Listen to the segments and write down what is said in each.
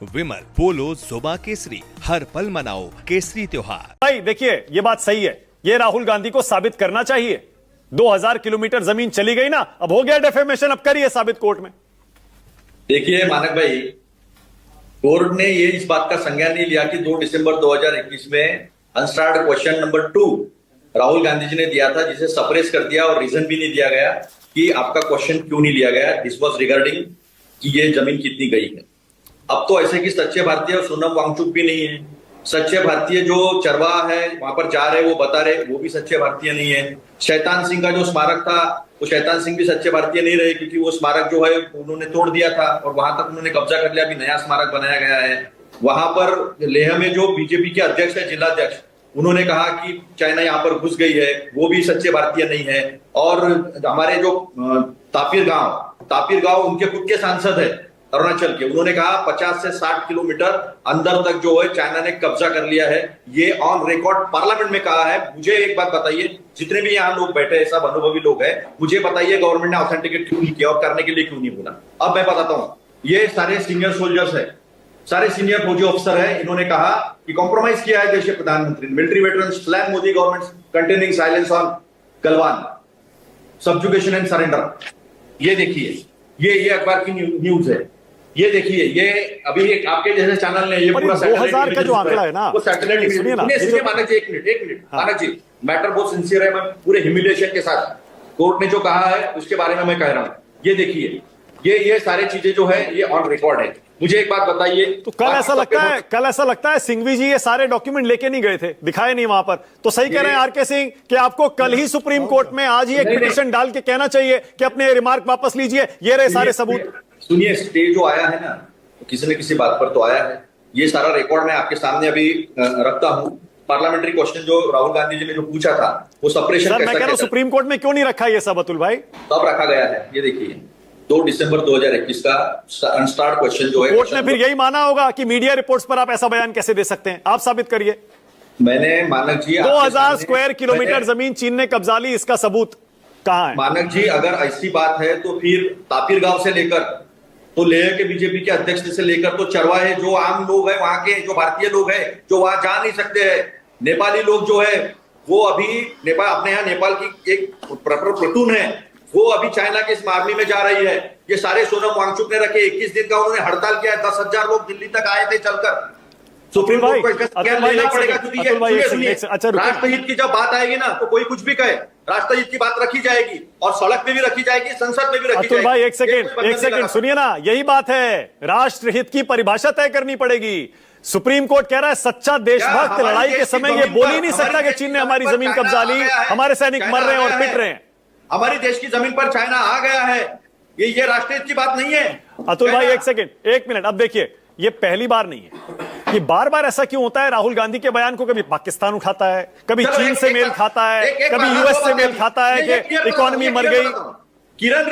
विमल पोलो जोबा केसरी, हर पल मनाओ केसरी त्योहार। भाई देखिए, ये बात सही है, ये राहुल गांधी को साबित करना चाहिए। 2000 किलोमीटर जमीन चली गई ना, अब हो गया डेफेमेशन, अब करिए साबित कोर्ट में। देखिए मानक भाई, कोर्ट ने ये इस बात का संज्ञान नहीं लिया कि 2 दिसंबर 2021 में unstarred question number 2 Rahul Gandhi ji ने दिया था, जिसे सप्रेस कर दिया और रीजन भी नहीं दिया गया कि आपका क्वेश्चन क्यों नहीं लिया गया। दिस वाज रिगार्डिंग कि ये जमीन कितनी गई है। अब तो ऐसे कि सच्चे भारतीय सोनम वांगचुक भी नहीं है, सच्चे भारतीय जो चरवाहा है वहां पर जा रहे वो बता रहे वो भी सच्चे भारतीय नहीं है। शैतान सिंह का जो स्मारक था वो शैतान सिंह भी सच्चे भारतीय नहीं रहे, क्योंकि वो स्मारक जो है उन्होंने तोड़ दिया था और वहां तक उन्होंने कब्जा कर लिया, अभी नया स्मारक बनाया गया है। वहां पर लेह में जो बीजेपी के अध्यक्ष है, जिलाध्यक्ष, उन्होंने कहा कि चाइना यहाँ पर घुस गई है, वो भी सच्चे भारतीय नहीं है। और हमारे जो तापिर गांव उनके खुद के सांसद है अरुणाचल के, उन्होंने कहा 50 से 60 किलोमीटर अंदर तक जो है चाइना ने कब्जा कर लिया है। ये ऑन रिकॉर्ड पार्लियामेंट में कहा है। मुझे एक बात बताइए, जितने भी यहाँ लोग बैठे हैं सब अनुभवी लोग हैं, मुझे बताइए गवर्नमेंट ने ऑथेंटिकेट क्यों नहीं किया और करने के लिए क्यों नहीं बोला। अब मैं बताता हूँ, ये सारे सीनियर सोल्जर्स है, सारे सीनियर फौजी अफसर है, इन्होंने कहा कि कॉम्प्रोमाइज किया है देश के प्रधानमंत्री। Military veteran slam Modi government containing silence on Galwan, subjugation and surrender. ये देखिए, ये अखबार की न्यूज है। ये देखिए, ये अभी एक आपके जैसे चैनल ने ये पूरा 2000 का जो आंकड़ा है ना, वो सैटेलाइट सुनिए मानक जी, एक मिनट मानक जी, मैटर बहुत सिंसियर है। मैं पूरे ह्यूमिलिएशन के साथ कोर्ट ने जो कहा है उसके बारे में मैं कह रहा हूँ। ये देखिए, ये सारी चीजें जो है ये ऑन रिकॉर्ड है। मुझे एक बात बताइए, तो कल ऐसा लगता है सिंघवी जी ये सारे डॉक्यूमेंट लेके नहीं गए थे, दिखाए नहीं वहां पर। तो सही कह रहे हैं आरके सिंह कि आपको कल ही सुप्रीम कोर्ट में आज ही एक पिटीशन डाल के कहना चाहिए कि अपने रिमार्क वापस लीजिए, ये रहे सारे सबूत। सुनिए, स्टे जो आया है ना, तो किसी न किसी बात पर तो आया है। ये सारा रिकॉर्ड मैं आपके सामने अभी रखता हूं। पार्लियामेंट्री क्वेश्चन जो राहुल गांधी जी ने जो पूछा था वो सप्रेशन मैं कह रहा हूं सुप्रीम कोर्ट में क्यों नहीं रखा ये सब अतुल भाई? तब रखा गया है। ये देखिए 2 दिसंबर 2021 का अनस्टार्ड क्वेश्चन जो है, कोर्ट ने फिर यही माना होगा कि मीडिया रिपोर्ट्स पर आप ऐसा बयान कैसे दे सकते हैं? आप साबित करिए। मैंने मानक जी 2000 स्क्वायर किलोमीटर जमीन चीन ने कब्जा ली, इसका सबूत कहां है? मानक जी, अगर ऐसी बात है तो फिर तापिर गांव से लेकर तो लेह के बीजेपी के अध्यक्ष से लेकर तो चरवाहे जो आम लोग हैं, वहां के जो भारतीय लोग हैं जो वहां जा नहीं सकते हैं, नेपाली लोग जो है वो अभी नेपाल, अपने यहाँ नेपाल की एक प्लटून है, वो अभी चाइना के इस आर्मी में जा रही है। ये सारे सोनम वांगचुक ने रखे 21 दिन का उन्होंने हड़ताल किया है। 10,000 लोग दिल्ली तक आए थे चलकर। सुप्रीम कोर्ट को इसका लेना पड़ेगा, क्योंकि राष्ट्रहित की जब बात आएगी ना तो कोई कुछ भी कहे, राष्ट्रहित की बात रखी जाएगी और सड़क पे भी रखी जाएगी, संसद में भी रखी जाएगी। भाई एक सेकंड सुनिए ना, यही बात है, राष्ट्रहित की परिभाषा तय करनी पड़ेगी। सुप्रीम कोर्ट कह रहा है सच्चा देशभक्त लड़ाई के समय ये बोल ही नहीं सकता कि चीन ने हमारी जमीन कब्जा ली, हमारे सैनिक मर रहे हैं और पिट रहे हैं। हमारी देश की जमीन पर चाइना आ गया है, ये राष्ट्रहित की बात नहीं है। अतुल भाई एक सेकंड, एक मिनट। अब देखिए, ये पहली बार नहीं है, ये बार बार ऐसा क्यों होता है? राहुल गांधी के बयान को कभी पाकिस्तान उठाता है, कभी चीन से मेल खाता है, कभी यूएस से मेल खाता है कि इकोनॉमी मर गई। किरण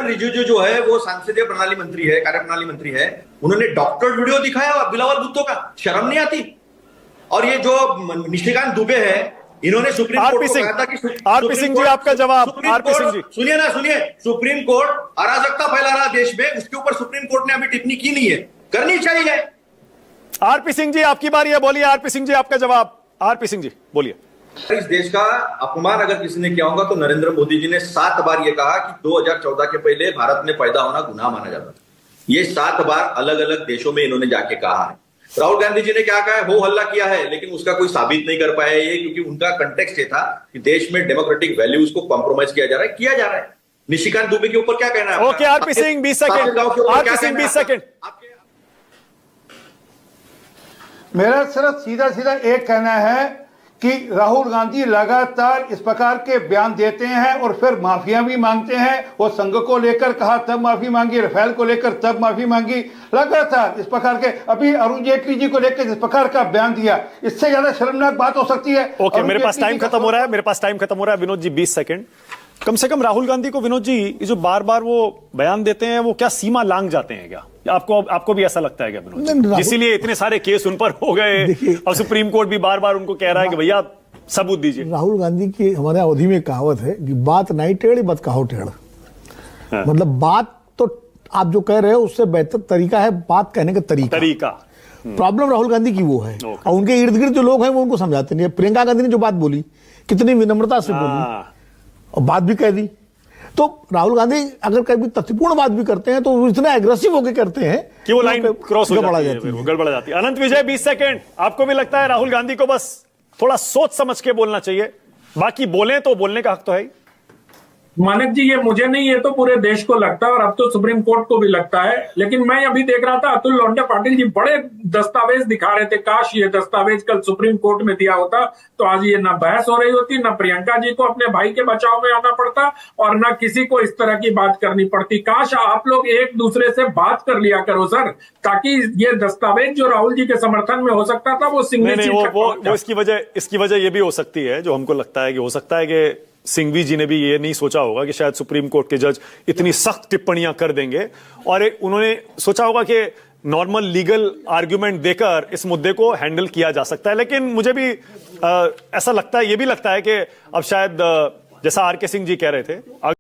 रिजिजू जो है वो संसदीय प्रणाली मंत्री है, कार्यप्रणाली मंत्री है, उन्होंने डॉक्टर वीडियो दिखाया बिलावल भुट्टो का, शर्म नहीं आती? और ये जो निशिकांत दुबे है, इन्होंने सुप्रीम कोर्ट को कहा था कि आरपी सिंह जी आपका जवाब। आरपी सिंह जी सुनिए, सुप्रीम कोर्ट अराजकता फैला रहा देश में, उसके ऊपर सुप्रीम कोर्ट ने अभी टिप्पणी की नहीं है, करनी चाहिए। आरपी सिंह जी आपकी बारी है, बोलिए। आरपी सिंह जी आपका जवाब। आरपी सिंह जी बोलिए। इस देश का अपमान अगर किसी ने किया होगा तो नरेंद्र मोदी जी ने 7 बार यह कहा कि 2014 के पहले भारत में पैदा होना गुनाह माना जाता था। ये 7 बार अलग अलग देशों में इन्होंने जाके कहा है। राहुल गांधी जी ने क्या कहा है, हो हल्ला किया है, लेकिन उसका कोई साबित नहीं कर पाया ये, क्योंकि उनका कंटेक्स्ट ये था कि देश में डेमोक्रेटिक वैल्यूज को कॉम्प्रोमाइज किया जा रहा है। निशिकांत दुबे के ऊपर क्या कहना है? Okay RP Singh 20 second. RP Singh 20 second. मेरा सिर्फ सीधा एक कहना है कि राहुल गांधी लगातार इस प्रकार के बयान देते हैं और फिर माफिया भी मांगते हैं। वो संघ को लेकर कहा तब माफी मांगी, राफेल को लेकर तब माफी मांगी, लगातार इस प्रकार के। अभी अरुण जेटली जी को लेकर इस प्रकार का बयान दिया, इससे ज्यादा शर्मनाक बात हो सकती है? ओके, मेरे पास टाइम खत्म हो रहा है। विनोद जी 20 सेकंड। कम से कम राहुल गांधी को, विनोद जी, ये जो बार बार वो बयान देते हैं, वो क्या सीमा लांघ जाते हैं क्या? आपको भी ऐसा लगता है क्या विनोद जी? इसीलिए इतने सारे केस उन पर हो गए और सुप्रीम कोर्ट भी बार बार उनको कह रहा है कि भैया सबूत दीजिए। राहुल गांधी की हमारे अवधि में कहावत है कि बात नहीं टेढ़, बत कहो टेढ़। मतलब बात तो आप जो कह रहे हो उससे बेहतर तरीका है बात कहने का तरीका। प्रॉब्लम राहुल गांधी की वो है, और उनके इर्द गिर्द जो लोग हैं वो उनको समझाते नहीं है। प्रियंका गांधी ने जो बात बोली कितनी विनम्रता से बोली और बात भी कह दी। तो राहुल गांधी अगर कभी तथ्यपूर्ण बात भी करते हैं तो वो इतना एग्रेसिव होकर करते हैं कि वो लाइन क्रॉस हो जाती है, गड़बड़ा जाती है। अनंत विजय 20 सेकंड, आपको भी लगता है राहुल गांधी को बस थोड़ा सोच समझ के बोलना चाहिए, बाकी बोले तो बोलने का हक तो है ही? मानक जी, ये मुझे नहीं, ये तो पूरे देश को लगता है और अब तो सुप्रीम कोर्ट को भी लगता है। लेकिन मैं अभी देख रहा था अतुल लोंढे पाटिल जी बड़े दस्तावेज दिखा रहे थे, काश ये दस्तावेज कल सुप्रीम कोर्ट में दिया होता तो आज ये ना बहस हो रही होती, ना प्रियंका जी को अपने भाई के बचाव में आना पड़ता और ना किसी को इस तरह की बात करनी पड़ती। काश आप लोग एक दूसरे से बात कर लिया करो सर, ताकि ये दस्तावेज जो राहुल जी के समर्थन में हो सकता था वो सिंगल वो इसकी वजह ये भी हो सकती है, जो हमको लगता है कि हो सकता है कि सिंघवी जी ने भी ये नहीं सोचा होगा कि शायद सुप्रीम कोर्ट के जज इतनी सख्त टिप्पणियां कर देंगे, और उन्होंने सोचा होगा कि नॉर्मल लीगल आर्ग्यूमेंट देकर इस मुद्दे को हैंडल किया जा सकता है। लेकिन मुझे भी ऐसा लगता है, ये भी लगता है कि अब शायद जैसा आर के सिंह जी कह रहे थे